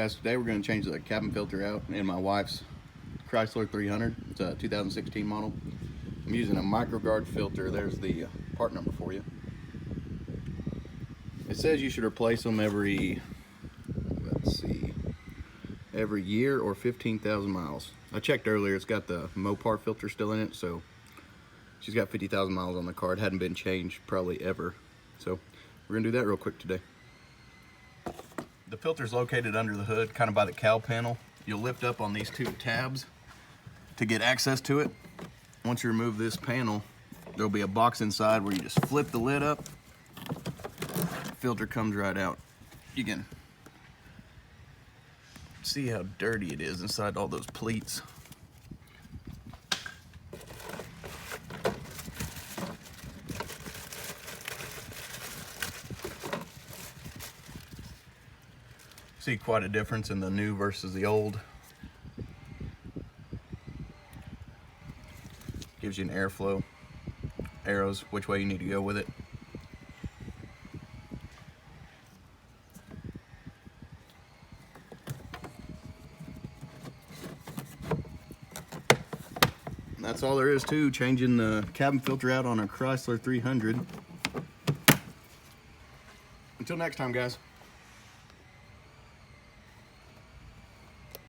guys, today we're going to change the cabin filter out in my wife's Chrysler 300. It's a 2016 model. I'm using a MicroGuard filter. There's the part number for you. It says you should replace them every, every year or 15,000 miles. I checked earlier, it's got the Mopar filter still in it, so she's got 50,000 miles on the car. It hadn't been changed probably ever. So we're gonna do that real quick today. The filter's located under the hood, kind of by the cowl panel. You'll lift up on these two tabs to get access to it. Once you remove this panel, there'll be a box inside where you just flip the lid up. The filter comes right out. You can see how dirty it is inside all those pleats. See quite a difference in the new versus the old. Gives you an airflow, arrows, which way you need to go with it. And that's all there is to changing the cabin filter out on a Chrysler 300. Until next time, guys.